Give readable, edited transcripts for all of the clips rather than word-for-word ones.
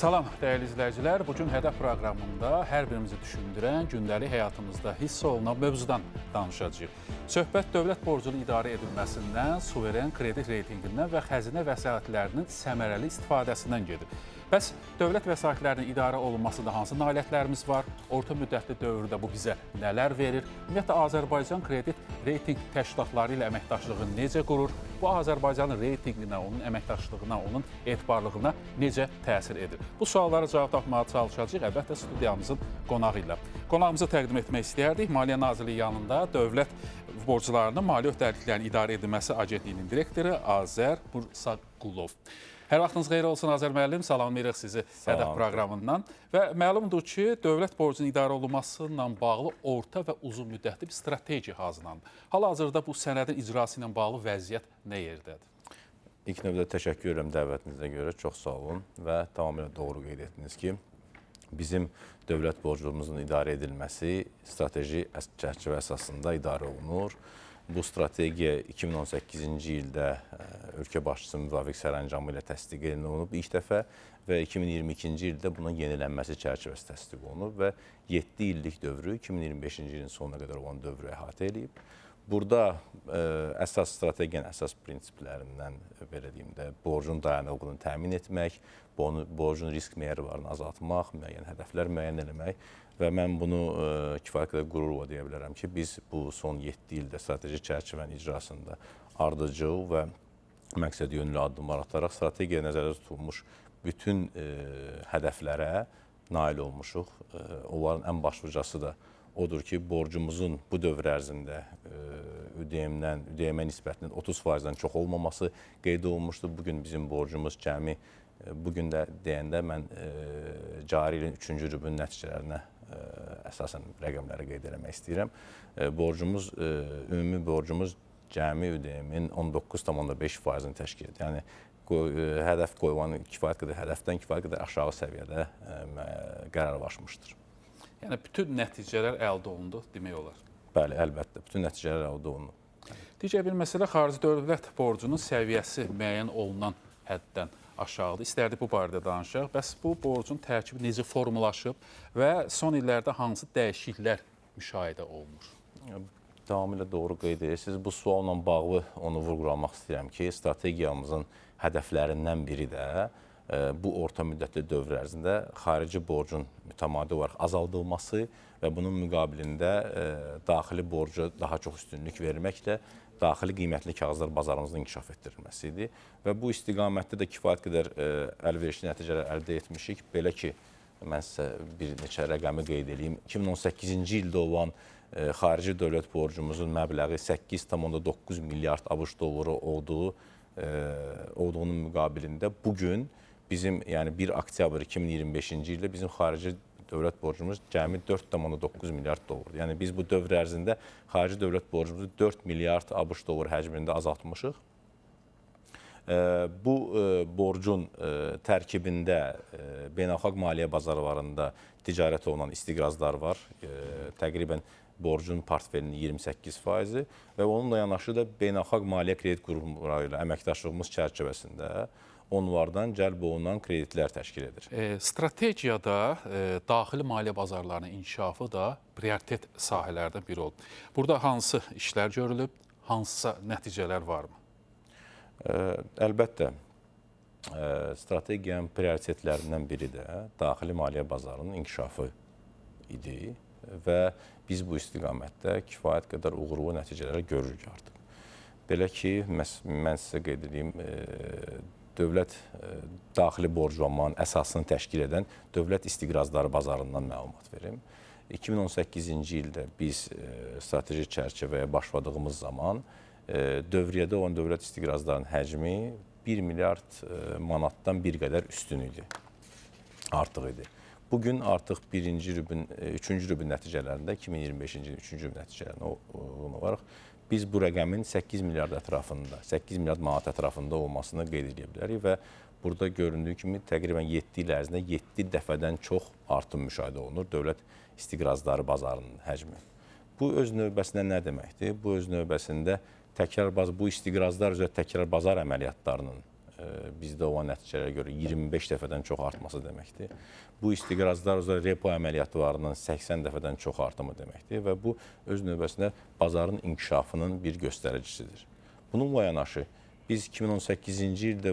Salam dəyərli izləyicilər. Bugün Hədəf proqramında hər birimizi düşündürən, gündəlik həyatımızda hiss olunan mövzudan danışacağıq. Söhbət dövlət borcunun idarə edilməsindən, suveren kredit reytingindən və xəzinə vəsaitlərinin səmərəli istifadəsindən gedir. Bəs dövlət vəsaitlərinin idarə olunmasında hansı nailiyyətlərimiz var? Orta müddətli dövrdə bu bizə nələr verir? Ümumiyyətlə, Azərbaycan kredit reyting təşkilatları ilə əməkdaşlığı necə qurur? Bu, Azərbaycanın reytinginə, onun əməkdaşlığına, onun etibarlılığına necə təsir edir? Bu suallara cavab tapmağa çalışacağıq, əlbəttə studiyamızın qonağı ilə. Qonağımızı təqdim etmək istəyərdik. Maliyyə Nazirliyi yanında Dövlət Borclarının Maliyyə Öhdəliklərinin İdarə Edilməsi Agentliyinin direktoru Azər Mursaqulov. Hər vaxtınız xeyir olsun Azər müəllim, salamlayırıq sizi Hədəf proqramından. Və məlumdur ki, dövlət borcunun idarə olunması ilə bağlı orta və uzun müddətli bir strategiya hazırlandı. Hal-hazırda bu sənədin icrası ilə bağlı vəziyyət nə yerdədir? İlk növbədə təşəkkür edirəm dəvətinizə görə, çox sağ olun və tamamilə doğru qeyd etdiniz ki, bizim dövlət borcumuzun idarə edilməsi strateji çərçivə əsasında idarə olunur. Bu strategiya 2018-ci ildə ölkə başçısının müvafiq sərəncamı ilə təsdiq olunub ilk dəfə və 2022-ci ildə bunun yenilənməsi çərçivəsi təsdiq olunub və 7 illik dövrü 2025-ci ilin sonuna qədər olan dövrü əhatə edib. Burada əsas strategiyanın əsas prinsiplərindən belə deyim də, borcun dayanıqlığını təmin etmək, borcun risk meyarlarını azaltmaq, müəyyən hədəflər müəyyən etmək və mən bunu kifayət qədər qürurla deyə bilərəm ki, biz bu son 7 ildə strateji çərçivənin icrasında ardıcıl və məqsəd yönlü addımlar ataraq strategiyaya nəzərdə tutulmuş bütün hədəflərə nail olmuşuq. Onların ən başlıcası da odur ki, borcumuzun bu dövr ərzində ödəyəmə nisbətinin 30%-dən çox olmaması qeyd olunmuşdur. Bugün bizim borcumuz cəmi, bugün də deyəndə mən cari ilin 3-cü rübün nəticələrinə əsasən rəqəmləri qeyd eləmək istəyirəm. Ümumi borcumuz cəmi ödəyimin 19,5%-ni təşkil edir. Yəni, hədəf qoyulan hədəfdən kifayət qədər aşağı səviyyədə qərarlaşmışdır. Yəni, bütün nəticələr əldə olundu, demək olar. Bəli, əlbəttə, bütün nəticələr əldə olundu. Digər bir məsələ, xarici dövlət borcunun səviyyəsi müəyyən olunan həddən aşağıdır. İstərdik bu barədə danışaq. Bəs bu borcun tərkibi necə formulaşıb və son illərdə hansı dəyişikliklər müşahidə olunur? Tamamilə doğru qeyd edirsiniz. Bu sualla bağlı onu vurğulamaq istəyirəm ki, strategiyamızın hədəflərindən biri də bu orta müddətli dövr ərzində xarici borcun mütəmadi olaraq azaldılması və bunun müqabilində daxili borca daha çox üstünlük verilməklə daxili qiymətli kağızlar bazarımızın inkişaf etdirilməsidir. Və bu istiqamətdə də kifayət qədər əlverişli nəticələr əldə etmişik. Belə ki, mən sizə bir neçə rəqəmi qeyd edeyim. 2018-ci ildə olan xarici dövlət borcumuzun məbləği 8,9 milyard ABŞ dolları olduğunun müqabilində bugün bizim, yəni 1 oktyabr 2025-ci ildə bizim xarici dövlət borcumuz cəmi 4,9 milyard dollardır. Yəni biz bu dövr ərzində xarici dövlət borcumuzu 4 milyard ABŞ dollar həcmində azaltmışıq. Bu borcun tərkibində beynəlxalq maliyyə bazarlarında ticarət olunan istiqrazlar var. Təqribən borcun portfelinin 28%-i və onunla yanaşı da beynəlxalq maliyyə kredit qurumları ilə əməkdaşlığımız çərçivəsində onlardan cəlb olunan kreditlər təşkil edir. Strategiyada daxili maliyyə bazarlarının inkişafı da prioritet sahələrdən biri olub. Burada hansı işlər görülüb, hansısa nəticələr varmı? Əlbəttə, strategiyanın prioritetlərindən biri də daxili maliyyə bazarının inkişafı idi və biz bu istiqamətdə kifayət qədər uğurlu nəticələri görürük artıq. Belə ki, mən sizə qeyd edeyim, dövlət daxili borclanmanın əsasını təşkil edən dövlət istiqrazları bazarından məlumat verim. 2018-ci ildə biz strateji çərçivəyə başladığımız zaman dövriyyədə olan dövlət istiqrazlarının həcmi 1 milyard manatdan bir qədər üstün idi, artıq idi. Bugün artıq 3-cü rübün nəticələrində, 2025-ci ilin 3-cü rübün nəticələrində olaraq biz bu rəqəmin 8 milyard ətrafında, 8 milyard manat ətrafında olmasını qeyd edə bilərik və burada göründüyü kimi təqribən 7 il ərzində 7 dəfədən çox artım müşahidə olunur dövlət istiqrazları bazarının həcmi. Bu öz növbəsində nə deməkdir? Bu öz növbəsində bu istiqrazlar üzrə təkrar bazar əməliyyatlarının bizdə olan nəticələrə görə 25 dəfədən çox artması deməkdir. Bu istiqrazlar üzrə repo əməliyyatlarının 80 dəfədən çox artımı deməkdir və bu öz növbəsində bazarın inkişafının bir göstəricisidir. Bununla yanaşı biz 2018-ci ildə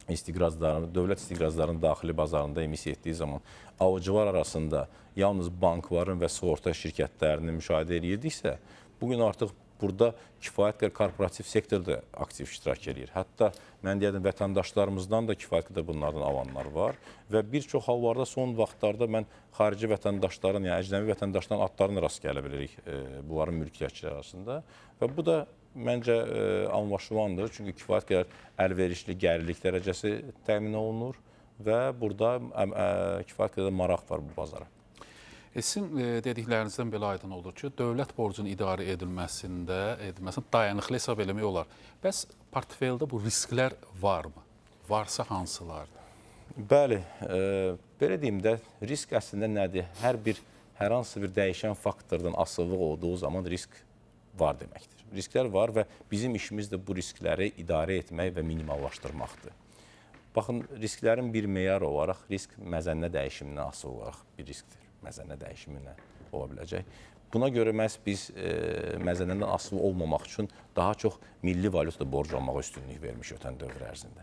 dövlət istiqrazlarının daxili bazarında emissiya etdiyi zaman alıcılar arasında yalnız bankların və sığorta şirkətlərinin müşahidə edirdiksə, bugün artıq burada kifayət qədər korporativ sektor da aktiv iştirak edir. Hətta mən deyərdim, vətəndaşlarımızdan da kifayət qədər bunlardan alanlar var və bir çox hallarda son vaxtlarda mən xarici vətəndaşların, yəni əcnəbi vətəndaşların adlarına rast gələ bilirik bunların mülkiyyətçiləri arasında və bu da məncə anlaşılandır. Çünki kifayət qədər əlverişli gəlirik dərəcəsi təmin olunur və burada kifayət qədər maraq var bu bazara. Sizin dediklərinizdən belə aydın olur ki, dövlət borcunun idarə edilməsində dayanıqlı hesab eləmək olar. Bəs portfeldə bu risklər varmı? Varsa hansılardır? Bəli, belə deyim də, risk əslində nədir? Hər hansı bir dəyişən faktordan asılılıq olduğu zaman risk var deməkdir. Risklər var və bizim işimiz də bu riskləri idarə etmək və minimallaşdırmaqdır. Baxın, risklərin bir meyar olaraq risk məzənnə dəyişimindən asılı olaraq bir riskdir. Məzənnə dəyişiminə ola biləcək. Buna görə məhz biz məzənnədən asılı olmamaq üçün daha çox milli valyutada borc almağa üstünlük vermişik ötən dövr ərzində.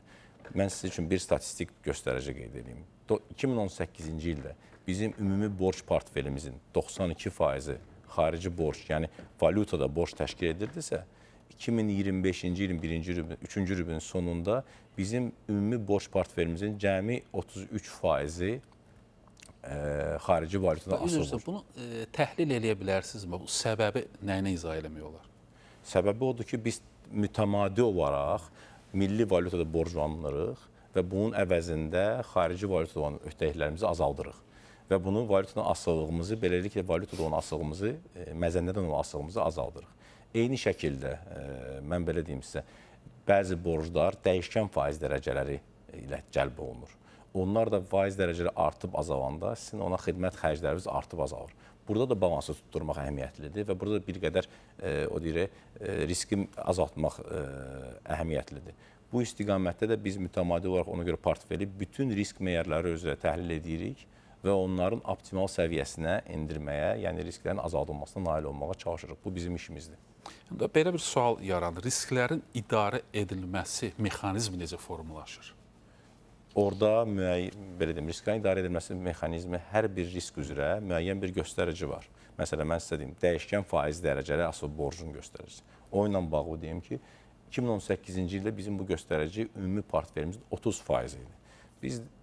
Mən sizin üçün bir statistik göstərici qeyd edeyim. 2018-ci ildə bizim ümumi borc portfelimizin 92%-i xarici borc, yəni valyutada borc təşkil edirdisə, 2025-ci ilin 3-cü rübün sonunda bizim ümumi borc portfelimizin cəmi 33%-i xarici valyutadan asılı borc. Bunu təhlil eləyə bilərsinizmi? Bu səbəbi nəyinə izah eləmək olar? Səbəbi odur ki, biz mütəmadi olaraq milli valyutada borclanırıq və bunun əvəzində xarici valyutada olan öhdəliklərimizi azaldırıq. Və bunun valyutadan asılılığımızı, beləliklə valyutada olan asılılığımızı, məzənnədən olan asılılığımızı azaldırıq. Eyni şəkildə, mən belə deyim sizə, bəzi borclar dəyişkən faiz dərəcələri ilə cəlb olunur. Onlar da faiz dərəcələri artıb azalanda sizin ona xidmət xərcləriniz artıb azalır. Burada da balansı tutturmaq əhəmiyyətlidir və burada da bir qədər riski azaltmaq əhəmiyyətlidir. Bu istiqamətdə də biz mütəmadi olaraq ona görə portfeli bütün risk meyarları üzrə təhlil edirik və onların optimal səviyyəsinə endirməyə, yəni risklərin azaldılmasına nail olmağa çalışırıq. Bu bizim işimizdir. Belə bir sual yaranır. Risklərin idarə edilməsi mexanizmi necə formalaşır? Orada belə deyim, risklərin idarə edilməsi mexanizmi hər bir risk üzrə müəyyən bir göstərici var. Məsələn, mən sizə deyim, dəyişkən faiz dərəcələri asılı borcun göstəricisi. O ilə bağlı deyim ki, 2018-ci ildə bizim bu göstərici ümumi portfelimizin 30% idi.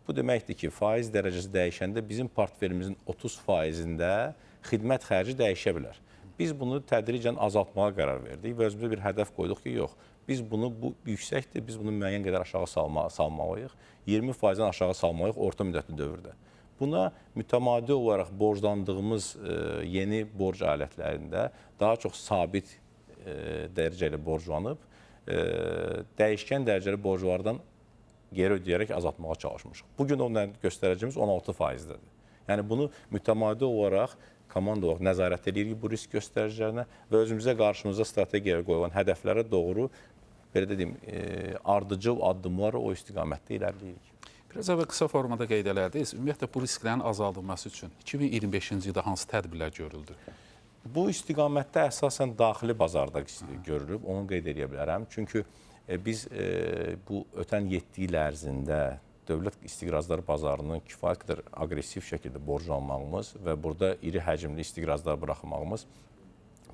Bu deməkdir ki, faiz dərəcəsi dəyişəndə bizim portfelimizin 30%-ində xidmət xərci dəyişə bilər. Biz bunu tədricən azaltmağa qərar verdik və özümüzə bir hədəf qoyduq ki, yox, biz bunu, bu yüksəkdir, biz bunu müəyyən qədər aşağı salmalıyıq, 20%-dən aşağı salmalıyıq orta müddətli dövrdə. Buna mütəmadi olaraq borclandığımız yeni borc alətlərində daha çox sabit dərəcə ilə borclanıb, dəyişkən dərəcəli borclardan geri ödəyərək azaltmağa çalışmışıq. Bugün o göstəricimiz 16%-dədir. Yəni bunu mütəmadi olaraq komanda olaraq nəzarət edirik bu risk göstəricilərinə və özümüzə qarşımıza strategiyaya qoyulan hədəflərə doğru belə deyim, ardıcıl addımlar o istiqamətdə irəliləyirik. Biraz əvvəl qısa formada qeyd elədiniz. Ümumiyyətlə bu risklərin azaldılması üçün 2025-ci ildə hansı tədbirlər görüldü? Bu istiqamətdə əsasən daxili bazarda görülüb, onu qeyd edə bilərəm. Çünki biz bu ötən 7 il ərzində dövlət istiqrazları bazarının kifayət qədər aqressiv şəkildə borclanmağımız və burada iri həcmli istiqrazlar buraxmağımız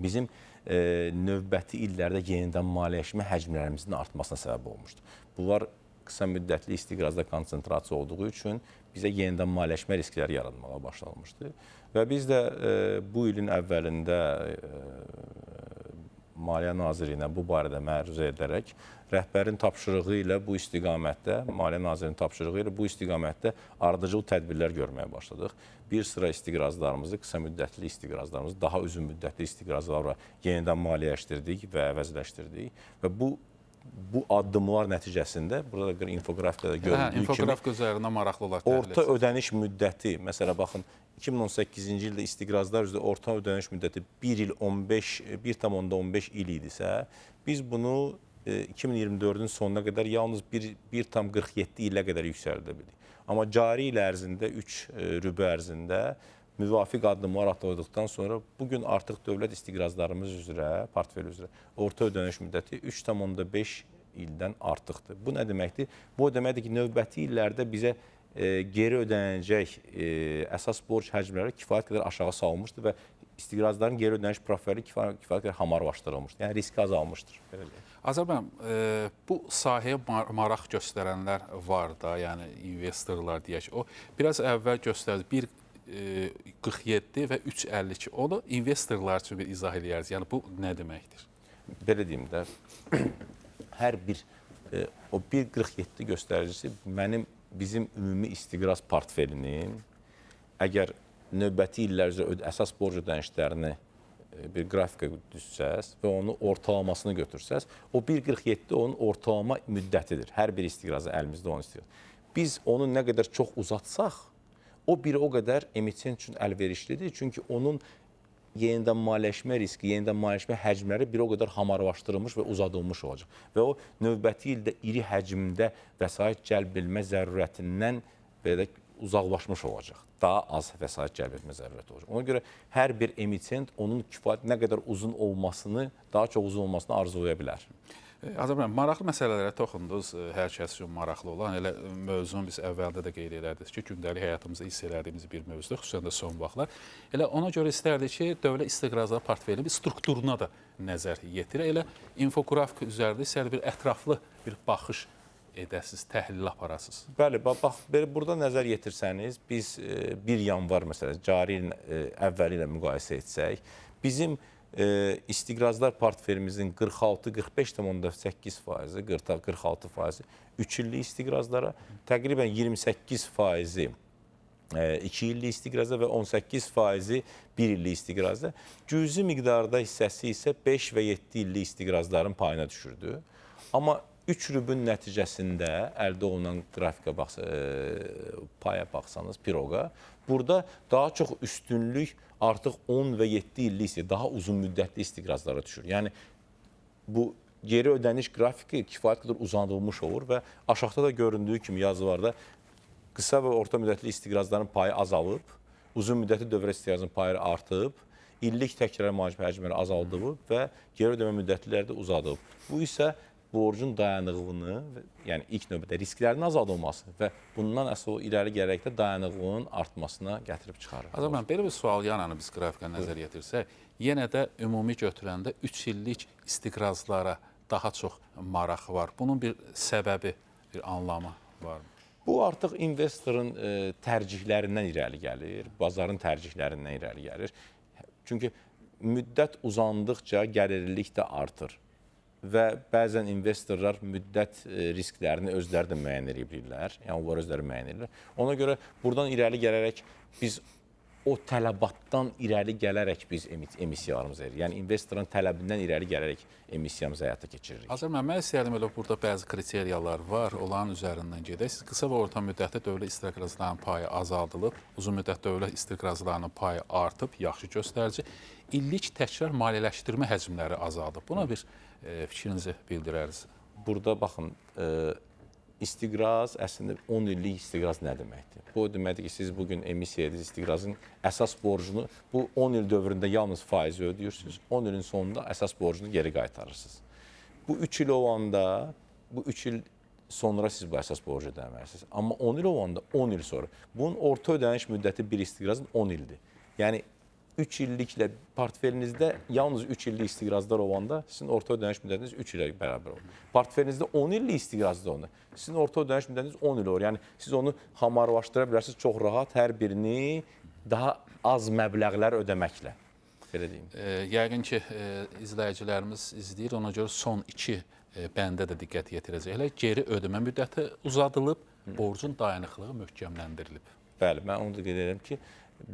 bizim növbəti illərdə yenidən maliyyələşmə həcmlərimizin artmasına səbəb olmuşdur. Bunlar qısa müddətli istiqrazda konsentrasiya olduğu üçün bizə yenidən maliyyələşmə riskləri yaranmağa başlanmışdı. Və biz də bu ilin əvvəlində Maliyyə Nazirliyinə bu barədə məruzə edərək rəhbərin tapşırığı ilə bu istiqamətdə, Maliyyə Nazirliyinin tapşırığı ilə bu istiqamətdə ardıcıl tədbirlər görməyə başladıq. Bir sıra istiqrazlarımızı, qısa müddətli istiqrazlarımızı, daha uzun müddətli istiqrazlarla yenidən maliyyələşdirdik və əvəzləşdirdik. Və bu addımlar nəticəsində, burada da infoqrafikada görüldüyü kimi, infografika üzərinə maraqlı olaraq orta ödəniş müddəti, məsələ baxın, 2018-ci ildə istiqrazlar üzrə orta ödəniş müddəti 1,15 il idisə, biz bunu 2024-ün sonuna qədər yalnız 1,47 ilə qədər yüksəldə bildik. Amma cari il ərzində 3 rübə ərzində müvafiq addımlar atıldıqdan sonra bugün artıq dövlət istiqrazlarımız üzrə, portfel üzrə orta ödəniş müddəti 3,5 ildən artıqdır. Bu nə deməkdir? Bu o deməkdir ki, növbəti illərdə bizə geri ödənəcək əsas borc həcmləri kifayət qədər aşağı salınmışdır və istiqrazların geri ödəniş profili kifayət qədər hamarlaşdırılmışdır. Yəni riski azalmışdır. Azərbaycan, bu sahəyə maraq göstərənlər var da, yəni investorlar deyək. O biraz əvvəl göstərdi 1,47 və 3,52. Onu investorlar üçün bir izah edərsiniz. Yəni bu nə deməkdir? Belə deyim də, hər bir o 1,47 göstəricisi bizim ümumi istiqraz portfelinin əgər növbəti illər üzrə əsas borc ödənişlərini bir qrafikə düzsəz və onun ortalamasını götürsəz, o 1,47 onun ortalama müddətidir. Hər bir istiqrazı əlimizdə onun istiqraz. Biz onu nə qədər çox uzatsaq, o biri o qədər emitent üçün əlverişlidir. Çünki onun yenidən maliyyələşmə riski, yenidən maliyyələşmə həcmləri bir o qədər hamarlaşdırılmış və uzadılmış olacaq. Və o növbəti ildə iri həcmdə vəsait cəlb edilmə zərurətindən belə uzaqlaşmış olacaq. Daha az vəsait cəlb etmə zərurəti olacaq. Ona görə hər bir emitent onun kifayət nə qədər uzun olmasını, daha çox uzun olmasını arzulaya bilər. Azərbaycan, maraqlı məsələlərə toxundunuz, hər kəs üçün maraqlı olan. Elə mövzunu biz əvvəldə də qeyd edərdik ki, gündəlik həyatımızda hiss elədiyimiz bir mövzudur, xüsusən də son vaxtlar. Elə ona görə istərdik ki, dövlət istiqrazlar portfelinin bir strukturuna da nəzər yetirək. Elə infografik üzərində isə bir ətraflı bir baxış edəsiniz, təhlil aparasınız. Bəli, bax, burada nəzər yetirsəniz, biz 1 yanvar məsələn, cari ilin əvvəli ilə müqayisə etsək, bizim istiqrazlar portfelimizin 46-45,8%, 46% 3 illik istiqrazlara, təqribən 28% 2 illik istiqraza və 18% 1 illik istiqraza, cüzi miqdarda hissəsi isə 5 və 7 illik istiqrazların payına düşürdü. Amma 3 rübün nəticəsində əldə olunan qrafikə paya baxsanız, piroqa, burada daha çox üstünlük artıq 10 və 7 illik daha uzun müddətli istiqrazlara düşür. Yəni, bu geri ödəniş qrafiki kifayət qədər uzadılmış olur və aşağıda da göründüyü kimi yazılarda qısa və orta müddətli istiqrazların payı azalıb, uzun müddətli dövrə istiqrazın payı artıb, illik təkrar mühacibə həcmləri azaldılıb və geri ödəmə müddətliləri də uzadılıb. Bu isə borcun dayanıqlığını, yəni ilk növbədə risklərin azaldılması və bundan əsas irəli gələrək də dayanıqlığının artmasına gətirib çıxarır. Azərbaycan, belə bir sual yananı biz qrafikə nəzər yetirsək, yenə də ümumi götürəndə 3 illik istiqrazlara daha çox maraq var. Bunun bir səbəbi, bir anlamı varmı? Bu artıq investorun tərcihlərindən irəli gəlir, bazarın tərcihlərindən irəli gəlir. Çünki müddət uzandıqca gəlirlilik də artır. Və bəzən investorlar müddət risklərini özləri də müəyyən edə bilirlər. Yəni, onlar özləri müəyyən edirlər. Ona görə buradan irəli gələrək biz o tələbatdan irəli gələrək biz emissiyalarımızı edirik. Yəni, investorun tələbindən irəli gələrək emissiyamızı həyata keçiririk. Azərbaycan, mən istəyərdim elə burada bəzi kriteriyalar var, onların üzərindən gedək. Siz qısa və orta müddətli dövlət istiqrazlarının payı azaldılıb, uzun müddətli dövlət istiqrazlarının payı artıb, yaxşı göstərici. İllik təkrar maliyyələşdirmə həcmləri azaldıb. Buna bir fikrinizi bildirərsiniz. Burada baxın, istiqraz əslində 10 illik istiqraz nə deməkdir? Bu deməkdir ki, siz bugün emissiya ediniz istiqrazın əsas borcunu, bu 10 il dövründə yalnız faizi ödəyirsiniz, 10 ilin sonunda əsas borcunu geri qaytarırsınız. Bu 3 il olanda, bu 3 il sonra siz bu əsas borcu ödəməlisiniz. Amma 10 il olanda 10 il sonra. Bunun orta ödəniş müddəti bir istiqrazın 10 ildir. Yəni, 3 illiklə portfelinizdə yalnız 3 illik istiqrazlar olanda sizin orta ödəniş müddətiniz 3 ilə bərabər olur. Portfelinizdə 10 illik istiqrazda olanda sizin orta ödəniş müddətiniz 10 il olur. Yəni siz onu hamarlaşdıra bilərsiniz çox rahat hər birini daha az məbləğlər ödəməklə. Belə deyim. Yəqin ki, izləyicilərimiz izləyir, ona görə son 2 bəndə də diqqət yetirəcək. Elə geri ödəmə müddəti uzadılıb, borcun dayanıqlığı möhkəmləndirilib. Bəli, mən onu da qeyd edirəm ki,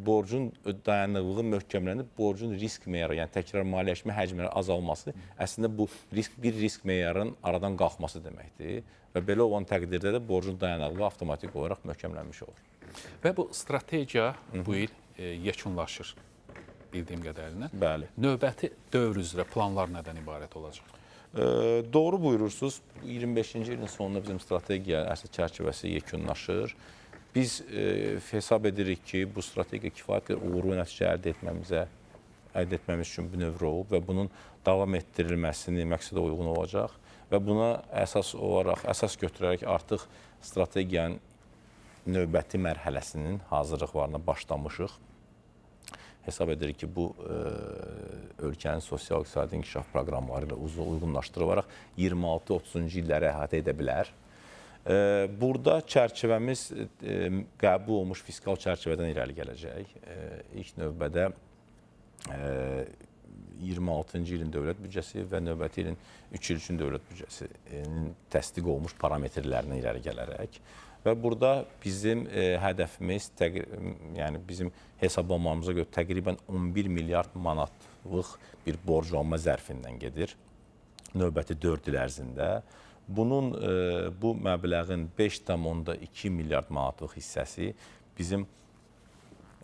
borcun dayanıqlığı möhkəmlənib, borcun risk meyarı, yəni təkrar maliyyələşmə həcmləri azalması əslində bu bir risk meyarının aradan qalxması deməkdir və belə olan təqdirdə də borcun dayanıqlığı avtomatik olaraq möhkəmlənmiş olur. Və bu strategiya bu il yekunlaşır bildiyim qədərilə. Bəli. Növbəti dövr üzrə planlar nədən ibarət olacaq? Doğru buyurursunuz. 25-ci ilin sonunda bizim strategiya əsas çərçivəsi yekunlaşır. Biz hesab edirik ki, bu strategiya kifayət qədər uğurlu nəticə əldə etməmiz üçün bünövrə olub və bunun davam etdirilməsini məqsədə uyğun olacaq və buna əsas götürərək artıq strategiyanın növbəti mərhələsinin hazırlıqlarına başlamışıq. Hesab edirik ki, bu ölkənin sosial-iqtisadi inkişaf proqramları ilə uyğunlaşdırılaraq 26-30-cu illəri əhatə edə bilər. Burada çərçivəmiz qəbul olmuş fiskal çərçivədən irəli gələcək. İlk növbədə 26-cı ilin dövlət büdcəsi və növbəti ilin 3 il üçün dövlət büdcəsinin təsdiq olunmuş parametrlərinə irəli gələrək və burada bizim hədəfimiz, yəni bizim hesablamamıza görə təqribən 11 milyard manatlıq bir borclanma zərfindən gedir növbəti 4 il ərzində. Bu məbləğin 5,2 milyard manatlıq hissəsi bizim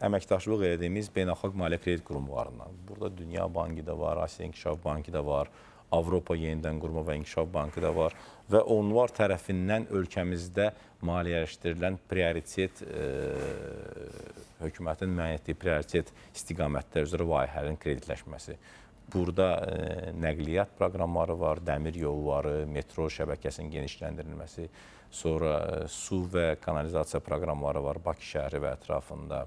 əməkdaşlıq etdiyimiz beynəlxalq maliyyə kredit qurumlarından. Burada Dünya Bankı da var, Asiya İnkişaf Bankı da var, Avropa Yenidən Qurma və İnkişaf Bankı da var və onlar tərəfindən ölkəmizdə maliyyələşdirilən prioritet, hökumətin müəyyən etdiyi prioritet istiqamətlər üzrə layihələrin kreditləşməsi. Burada nəqliyyat proqramları var, dəmir yolları, metro şəbəkəsinin genişləndirilməsi, sonra su və kanalizasiya proqramları var Bakı şəhəri və ətrafında.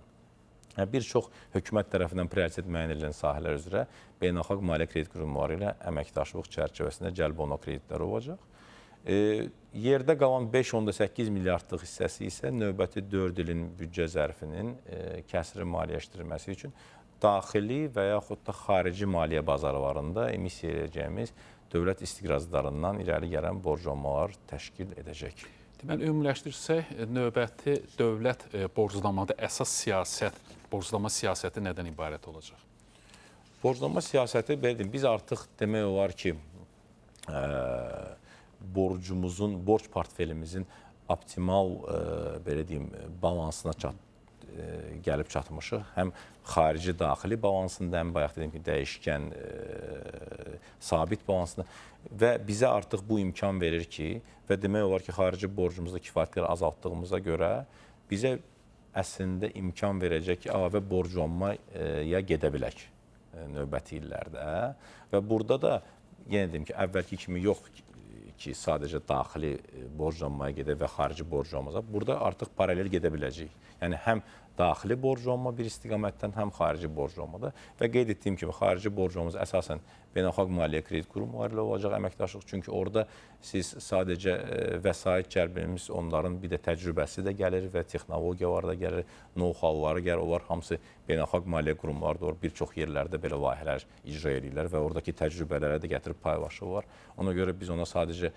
Bir çox hökumət tərəfindən prioritet müəyyən edilən sahələr üzrə beynəlxalq maliyyə kredit qurumları ilə əməkdaşlıq çərçivəsində cəlb olunan kreditlər olacaq. Yerdə qalan 5,8 milyardlıq hissəsi isə növbəti 4 ilin büdcə zərfinin kəsri maliyyələşdirilməsi üçün daxili və yaxud da xarici maliyyə bazarlarında emissiya edəcəyimiz dövlət istiqrazlarından irəli gələn borclanmalar təşkil edəcək. Deməli, ümumiləşdirsək, növbəti dövlət borclamada əsas borclama siyasəti nədən ibarət olacaq? Borclama siyasəti, biz artıq demək olar ki, borc portfelimizin optimal balansına gəlib çatmışıq. Həm xarici daxili balansında, həm bayaq dedim ki, dəyişkən sabit balansında və bizə artıq bu imkan verir ki, və demək olar ki, xarici borcumuzu kifayət qədər azaltdığımıza görə bizə əslində imkan verəcək ki, əlavə borclanmaya gedə bilək növbəti illərdə və burada da yenə deyim ki, əvvəlki kimi yox ki, sadəcə daxili borclanmaya gedə və xarici borclanmaya, burada artıq paralel gedə biləcək. Yəni, həm daxili borclanma bir istiqamətdən, həm xarici borclanmada və qeyd etdiyim kimi, xarici borclanmamız əsasən beynəlxalq maliyyə kredit qurumları ilə olacaq əməkdaşlıq. Çünki orada siz sadəcə vəsait cəlbimiz, onların bir də təcrübəsi də gəlir və texnologiyalar da gəlir, know-howları gəlir. Onlar hamısı beynəlxalq maliyyə qurumları da olur. Bir çox yerlərdə belə layihələr icra edirlər və oradakı təcrübələrə də gətirib paylaşırlar. Ona görə biz ona sadəcə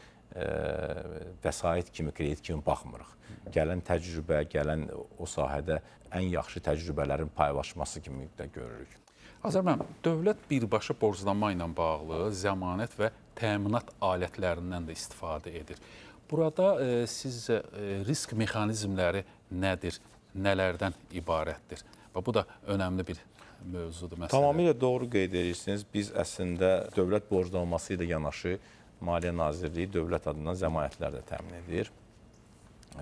vəsait kimi, kredit kimi baxmırıq. Gələn təcrübə, gələn o sahədə ən yaxşı təcrübələrin paylaşması kimi də görürük. Azər müəllim, dövlət birbaşa borclanma ilə bağlı zəmanət və təminat alətlərindən də istifadə edir. Burada sizcə risk mexanizmləri nədir, nələrdən ibarətdir? Və bu da önəmli bir mövzudur məsələ. Tamamilə doğru qeyd edirsiniz. Biz əslində dövlət borclanması ilə yanaşı Maliyyə Nazirliyi dövlət adından zəmanətlər də təmin edir.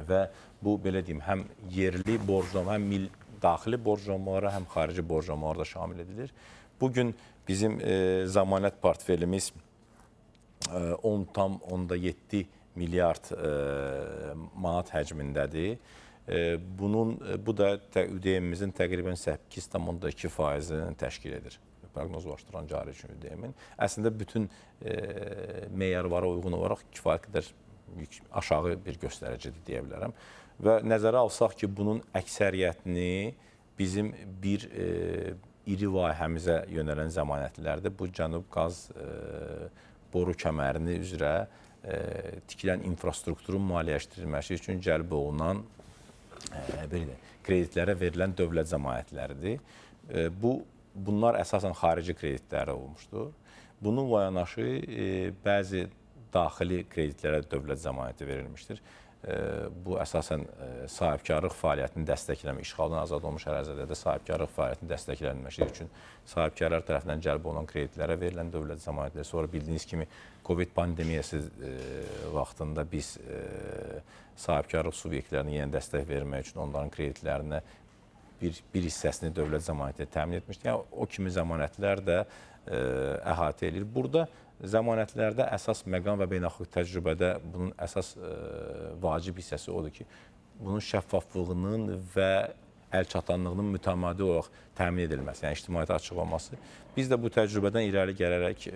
Və bu, belə deyim, həm yerli borclanma, həm daxili borclanmalara, həm xarici borclanmalara da şamil edilir. Bugün bizim zəmanət portfelimiz 10,7 milyard manat həcmindədir. Bu da ÜDM-imizin təqribən 8,2%-ni təşkil edir. Proqnozlaşdıran cari üçün ÜDM-in. Əslində bütün meyarlara uyğun olaraq kifayət qədər aşağı bir göstəricidir deyə bilərəm. Və nəzərə alsaq ki, bunun əksəriyyətini bizim bir iri layihəmizə yönələn zəmanətlərdir. Bu Cənub qaz boru kəmərini üzrə tikilən infrastrukturun maliyyələşdirilməsi üçün cəlb olunan kreditlərə verilən dövlət zəmanətləridir. Bunlar əsasən xarici kreditləri olmuşdur. Bununla yanaşı bəzi daxili kreditlərə dövlət zəmanəti verilmişdir. bu əsasən sahibkarlıq fəaliyyətini dəstəkləmək, işğaldan azad olmuş ərazilərdə sahibkarlıq fəaliyyətini dəstəklənməsi üçün sahibkarlar tərəfindən cəlb olunan kreditlərə verilən dövlət zəmanətləri. Sonra bildiyiniz kimi Covid pandemiyası vaxtında biz sahibkarlıq subyektlərinə yeni dəstək vermək üçün onların kreditlərinə bir hissəsini dövlət zəmanəti təmin etmişdik. Yəni, o kimi zəmanətlər də əhatə edir. Burada zəmanətlərdə əsas məqam və beynəlxalq təcrübədə bunun əsas vacib hissəsi odur ki, bunun şəffaflığının və əlçatanlığının mütəmadi olaraq təmin edilməsi, yəni ictimaiyyətə açıq olması. Biz də bu təcrübədən irəli gələrək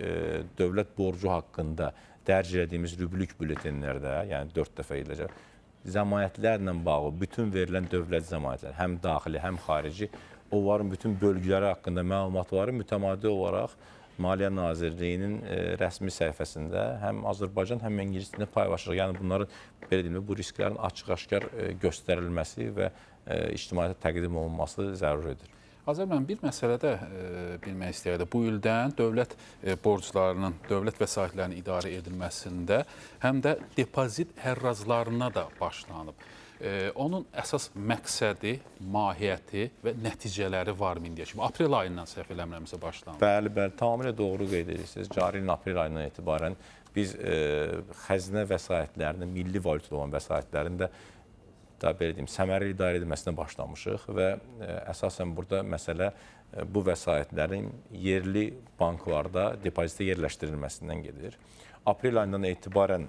dövlət borcu haqqında dərc etdiyimiz rüblük bülletenlərdə, yəni 4 dəfə ediləcək, zəmanətlərlə bağlı bütün verilən dövlət zəmanətləri, həm daxili, həm xarici, onların bütün bölgüləri haqqında məlumatları mütəmadi olaraq Maliyyə Nazirliyinin rəsmi səhifəsində həm Azərbaycan, həm ingilis dilində paylaşırıq. Yəni bunların belə deyim, bu risklərin açıq-aşkar göstərilməsi və ictimaiyyətə təqdim olunması zəruridir. Azər müəllim, bir məsələ də bilmək istəyirdim. Bu ildən dövlət borclarının, dövlət vəsaitlərinin idarə edilməsində həm də depozit hərrazlarına da başlanıb. Onun əsas məqsədi, mahiyyəti və nəticələri var mı indiyə kimi? Aprel ayından səhv eləmirəmsə başlanıb. Bəli, tamamilə doğru qeyd edirsiniz. Cari ilin aprel ayından etibarən biz xəzinə vəsaitlərinin, milli valyutada olan vəsaitlərin də belə deyim, səmərəli idarə edilməsinə başlamışıq və əsasən burada məsələ bu vəsaitlərin yerli banklarda depozitə yerləşdirilməsindən gedir. Aprel ayından etibarən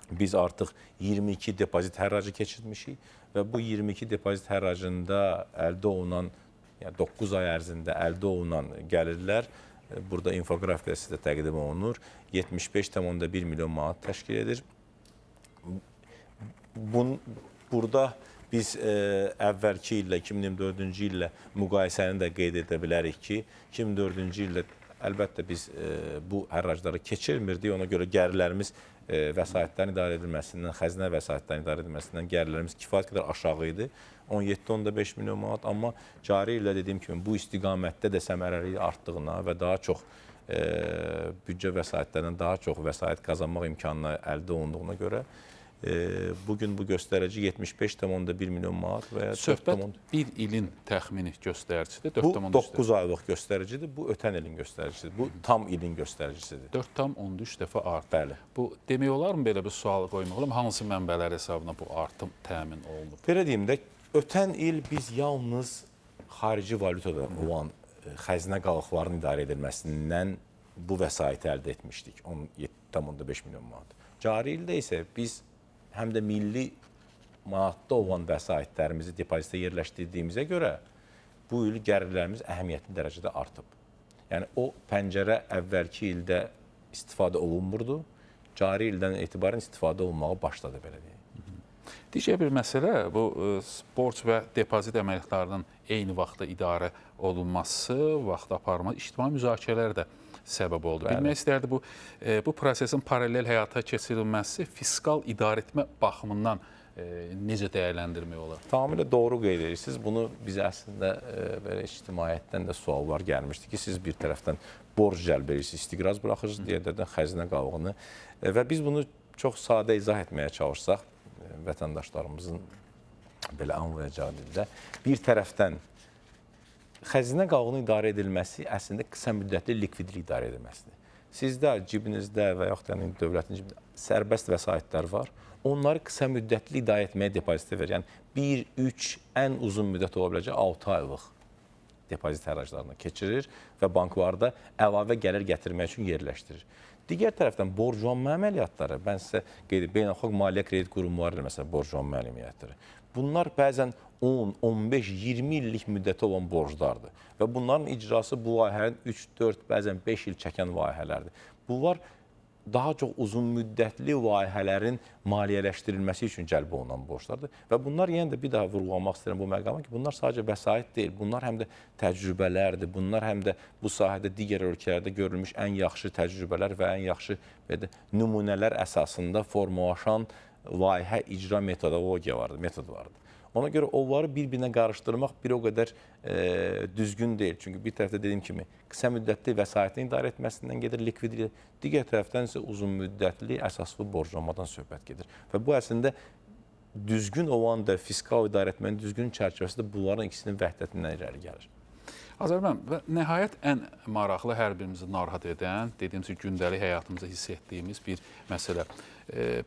biz artıq 22 depozit hərracı keçirmişik və bu 22 depozit hərracında əldə olunan, yəni 9 ay ərzində əldə olunan gəlirlər burada infoqrafikdə sizə təqdim olunur. 75,1 milyon manat təşkil edir. Burada biz əvvəlki illə, 2024-cü illə müqayisəni də qeyd edə bilərik ki, 2024-cü ildə əlbəttə biz bu hərracları keçirmirdik, ona görə gəlirlərimiz vəsaitlərin idarə edilməsindən, xəzinə vəsaitlərin idarə edilməsindən gəlirlərimiz kifayət qədər aşağı idi. 17,5 milyon manat, amma cari illə dediyim kimi bu istiqamətdə də səmərəliyi artdığına və daha çox büdcə vəsaitlərindən daha çox vəsait qazanmaq imkanına əldə olunduğuna görə bugün bu göstərici 75,1 milyon manat və söhbət bir ilin təxmini göstəricisidir. Bu 9 aylıq göstəricidir, bu ötən ilin göstəricisidir, bu tam ilin göstəricisidir. 4,3 dəfə artıb. Bəli. Bu demək olarmı belə bir sual qoymaq olar? Hansı mənbələr hesabına bu artım təmin olunub? Belə deyim də, ötən il biz yalnız xarici valyutada olan xəzinə qalıqlarının idarə edilməsindən bu vəsaiti əldə etmişdik, 17,5 milyon manat. Cari ildə isə biz həm də milli manatda olan vəsaitlərimizi depozitə yerləşdirdiyimizə görə bu il gəlirlərimiz əhəmiyyətli dərəcədə artıb. Yəni, o pəncərə əvvəlki ildə istifadə olunmurdu, cari ildən etibarən istifadə olunmağa başladı, belə deyək. Digər bir məsələ, bu borc və depozit əməliyyatlarının eyni vaxtda idarə olunması, vaxt aparma, ictimai müzakirələr də səbəb oldu. Bəli. Bilmək istərdi, bu prosesin paralel həyata keçirilməsi fiskal idarəetmə baxımından necə dəyərləndirmək olar? Tamamilə doğru qeyd edirsiniz. Bunu bizə əslində belə ictimaiyyətdən də suallar gəlmişdi ki, siz bir tərəfdən borc cəlb edirsiniz, istiqraz buraxırsınız, digərlərdən xəzinə qalığını və biz bunu çox sadə izah etməyə çalışsaq, vətəndaşlarımızın belə anlayacağı dildə, bir tərəfdən xəzinə qalığının idarə edilməsi əslində qısa müddətli likvidlik idarə edilməsidir. Sizdə cibinizdə və yaxud yəni dövlətin cibində sərbəst vəsaitlər var. Onları qısa müddətli idarə etməyə depozitə verir. Yəni 1-3 ən uzun müddət ola biləcək 6 aylıq depozit hərraclarına keçirir və banklarda əlavə gəlir gətirmək üçün yerləşdirir. Digər tərəfdən borclanma əməliyyatları, mən sizə qeyd edim, beynəlxalq maliyyə kredit qurumları məsələn borclanma əməliyyatları. Bunlar bəzən 10, 15, 20 illik müddəti olan borclardır və bunların icrası bu layihələrin 3, 4, bəzən 5 il çəkən layihələrdir. Bunlar daha çox uzun müddətli layihələrin maliyyələşdirilməsi üçün cəlb olunan borclardır və bunlar yenə də bir daha vurğulamaq istəyirəm bu məqama ki, bunlar sadəcə vəsait deyil, bunlar həm də təcrübələrdir, bunlar həm də bu sahədə digər ölkələrdə görülmüş ən yaxşı təcrübələr və ən yaxşı nümunələr əsasında formalaşan layihə icra metodologiya metod vardır. Ona görə onları bir-birinə qarışdırmaq bir o qədər düzgün deyil. Çünki bir tərəfdə dediyim kimi qısa müddətli vəsaitin idarə etməsindən gedir likvidlik, digər tərəfdən isə uzun müddətli əsaslı borclanmadan söhbət gedir. Və bu əslində düzgün olan da fiskal idarə etmənin düzgün çərçivəsində bunların ikisinin vəhdətindən irəli gəlir. Azərbaycan və nəhayət ən maraqlı, hər birimizi narahat edən, dediyim kimi gündəlik həyatımızda hiss etdiyimiz bir məsələ.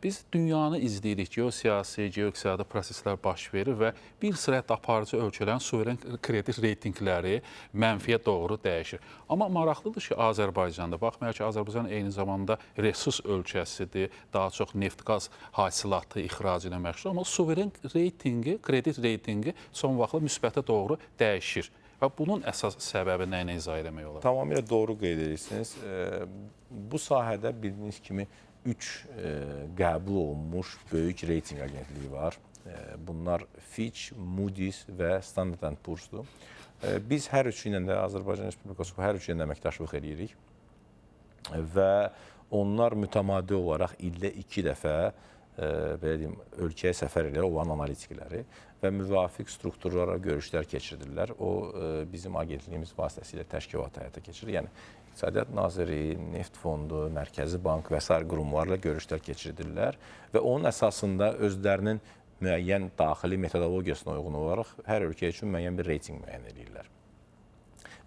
Biz dünyanı izləyirik, geosiyasi, geoiqtisadi proseslər baş verir və bir sıra hətta aparıcı ölkələrin suveren kredit reytinqləri mənfiyə doğru dəyişir. Amma maraqlıdır ki, Azərbaycanda, baxmayaraq ki, Azərbaycan eyni zamanda resurs ölkəsidir, daha çox neft-qaz hasilatı ixracı ilə məşğul, amma suveren reytinqi, kredit reytinqi son vaxtda müsbətə doğru dəyişir. Və bunun əsas səbəbi nə ilə izah etmək olar? Tamamilə doğru qeyd edirsiniz. Bu sahədə bildiyiniz kimi 3 qəbul olunmuş böyük reytinq agentliyi var. Bunlar Fitch, Moody's və Standard & Poor's-dur. Biz hər üçü ilə də Azərbaycan Respublikası hər üçü ilə əməkdaşlıq edirik və onlar mütəmadi olaraq ildə 2 dəfə belə deyim, ölkəyə səfər edir olan analitikləri və müvafiq strukturlara görüşlər keçirirlər. O, bizim agentliyimiz vasitəsilə təşkilat həyata keçirir. Yəni, İqtisadiyyat Naziri, Neft Fondu, Mərkəzi Bank və s. qurumlarla görüşlər keçirirlər və onun əsasında özlərinin müəyyən daxili metodologiyasına uyğun olaraq hər ölkə üçün müəyyən bir reytinq müəyyən edirlər.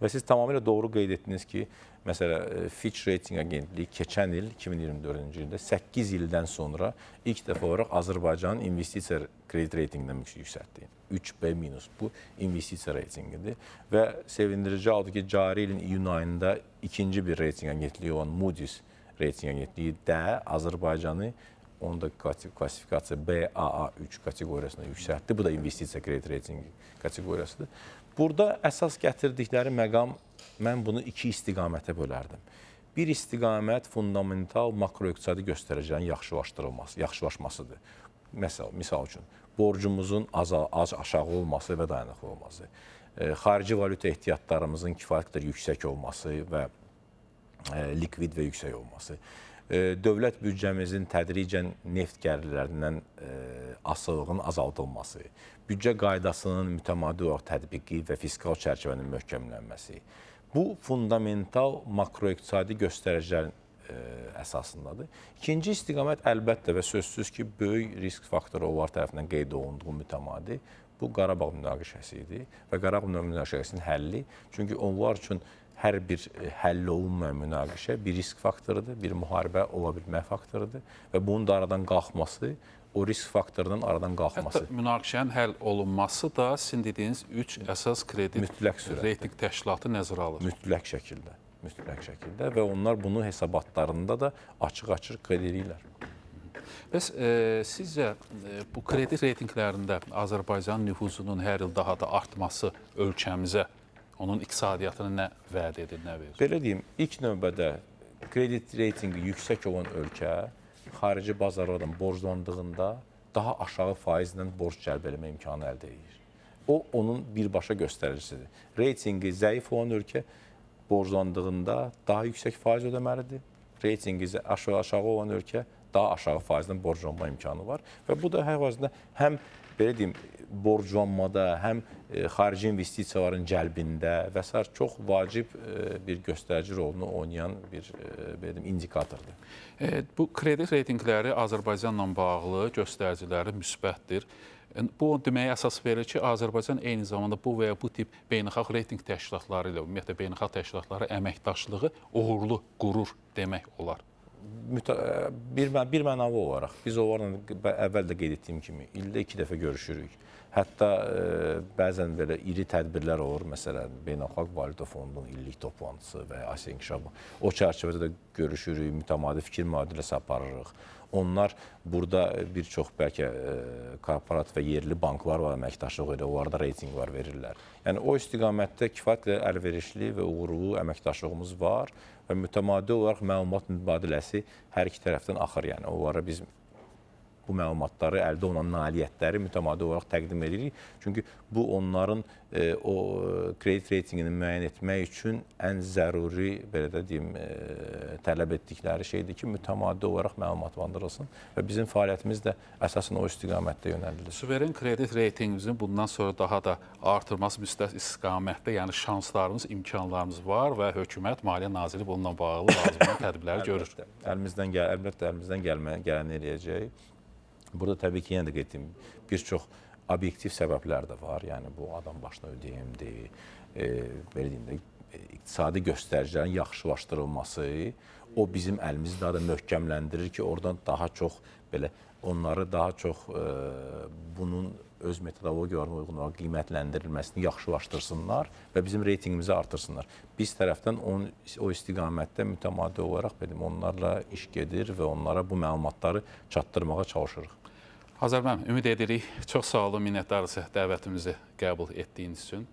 Və siz tamamilə doğru qeyd etdiniz ki, məsələn, Fitch Rating Agentliyi keçən il, 2024-cü ildə 8 ildən sonra ilk dəfə olaraq Azərbaycanın investisiya kredit reytinqindən yüksəltdi. 3B-. Bu investisiya reytinqidir. Və sevindirici haldır ki, cari ilin iyun ayında ikinci bir reyting agentliyi olan Moody's reyting agentliyi də Azərbaycanı onun da klasifikasiya BAA3 kateqoriyasına yüksəltdi. Bu da investisiya kredit reytingi kateqoriyasıdır. Burada əsas gətirdikləri məqam, mən bunu 2 istiqamətə bölərdim. Bir istiqamət fundamental makroiqtisadi göstəricilərin yaxşılaşmasıdır. Misal üçün, borcumuzun az aşağı olması və dayanıqlı olması, xarici valyuta ehtiyatlarımızın kifayət qədər yüksək olması və likvid və yüksək olması, dövlət büdcəmizin tədricən neft gəlirlərindən asılılığın azaldılması, büdcə qaydasının mütəmadi olaraq tətbiqi və fiskal çərçivənin möhkəmlənməsi. Bu, fundamental makroiqtisadi göstəricilərin əsasındadır. İkinci istiqamət əlbəttə və sözsüz ki, böyük risk faktoru onlar tərəfindən qeyd olunduğu mütəmadi bu Qarabağ münaqişəsi idi və Qarabağ münaqişəsinin həlli. Çünki onlar üçün hər bir həll olunmayan münaqişə bir risk faktorudur, bir müharibə ola bilmə faktorudur və bunun da aradan qalxması, o risk faktorunun aradan qalxması. Hətta münaqişənin həll olunması da sizin dediyiniz 3 əsas kredit reytinq təşkilatı nəzərə alır. Mütləq şəkildə və onlar bunu hesabatlarında da açıq-açıq qeyd edirlər. Bəs sizcə bu kredit reytinqlərində Azərbaycanın nüfuzunun hər il daha da artması ölkəmizə, onun iqtisadiyyatını nə vəd edir, nə verir? Belə deyim, ilk növbədə kredit reytinqi yüksək olan ölkə xarici bazarlardan borclandığında daha aşağı faizlə borc cəlb etmə imkanı əldə edir. O, onun birbaşa göstəricisidir. Reytinqi zəif olan ölkə borclandığında daha yüksək faiz ödəməlidir. Reytinqi aşağı olan ölkə daha aşağı faizlə borclanma imkanı var. Və bu da hər vəzində həm belə deyim, borclanmada, həm xarici investisiyaların cəlbində və s. çox vacib bir göstərici rolunu oynayan bir belə deyim, indikatordur. Bu kredit reytinqləri Azərbaycanla bağlı göstəriciləri müsbətdir. Bu deməyə əsas verir ki, Azərbaycan eyni zamanda bu və ya bu tip beynəlxalq reytinq təşkilatları ilə, ümumiyyətlə beynəlxalq təşkilatlara əməkdaşlığı uğurlu qurur demək olar. Bir mənalı olaraq biz onlarla əvvəl də qeyd etdiyim kimi ildə 2 dəfə görüşürük. Hətta bəzən belə iri tədbirlər olur, məsələn, Beynəlxalq Valyuta Fondunun illik toplantısı və ya Asiya İnkişafı. O çərçivədə də görüşürük, mütəmadi fikir mübadiləsi aparırıq. Onlar burada bir çox bəlkə korporat və yerli banklar var, əməkdaşlıq edir, onlarda reytinqlər verirlər. Yəni o istiqamətdə kifayət qədər əlverişli və uğurlu əməkdaşlığımız var və mütəmadi olaraq məlumat mübadiləsi hər iki tərəfdən axır. Yəni onlara biz bu məlumatları, əldə olunan nailiyyətləri mütəmadi olaraq təqdim edirik. Çünki bu onların o kredit reytinqini müəyyən etmək üçün ən zəruri, belə də deyim, tələb etdikləri şeydir ki, mütəmadi olaraq məlumatlandırılsın və bizim fəaliyyətimiz də əsasən o istiqamətdə yönəlilir. Suveren kredit reytingimizin bundan sonra daha da artırması müstəq istiqamətdə, yəni şanslarımız, imkanlarımız var və hökumət, Maliyyə Nazirliyi bununla bağlı lazım tədbirləri görür. Əlbəttə əlimizdən gələni eləyəcək. Burada təbii ki, yenə də qeyd etdiyim bir çox obyektiv səbəblər də var. Yəni bu adam başına ÖDM-dir, belə deyim də, iqtisadi göstəricilərin yaxşılaşdırılması o bizim əlimizi daha da möhkəmləndirir ki, oradan daha çox belə onları daha çox bunun öz metodologiyalarına uyğun olaraq qiymətləndirilməsini yaxşılaşdırsınlar və bizim reytinqimizi artırsınlar. Biz tərəfdən o istiqamətdə mütəmadi olaraq onlarla iş gedir və onlara bu məlumatları çatdırmağa çalışırıq. Azər müəllim, ümid edirik. Çox sağ olun, minnətdarız dəvətimizi qəbul etdiyiniz üçün.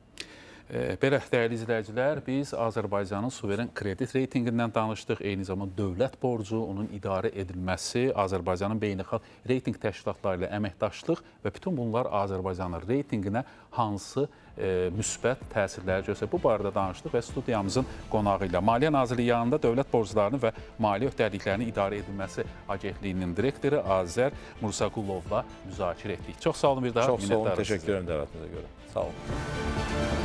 Belə, dəyərli izləyicilər, biz Azərbaycanın suveren kredit reytinqindən danışdıq. Eyni zamanda dövlət borcu, onun idarə edilməsi, Azərbaycanın beynəlxalq reytinq təşkilatları ilə əməkdaşlıq və bütün bunlar Azərbaycanın reytinqinə hansı müsbət təsirləri göstərir. Bu barədə danışdıq və studiyamızın qonağı ilə Maliyyə Nazirliyi yanında dövlət borclarını və maliyyə öhdəliklərinin idarə edilməsi agentliyinin direktoru Azər Mursaqulovla müzakirə etdik. Çox sağ olun bir daha. Çox sağ olun, təşəkkür edirəm dəvətinizə görə. Sağ olun.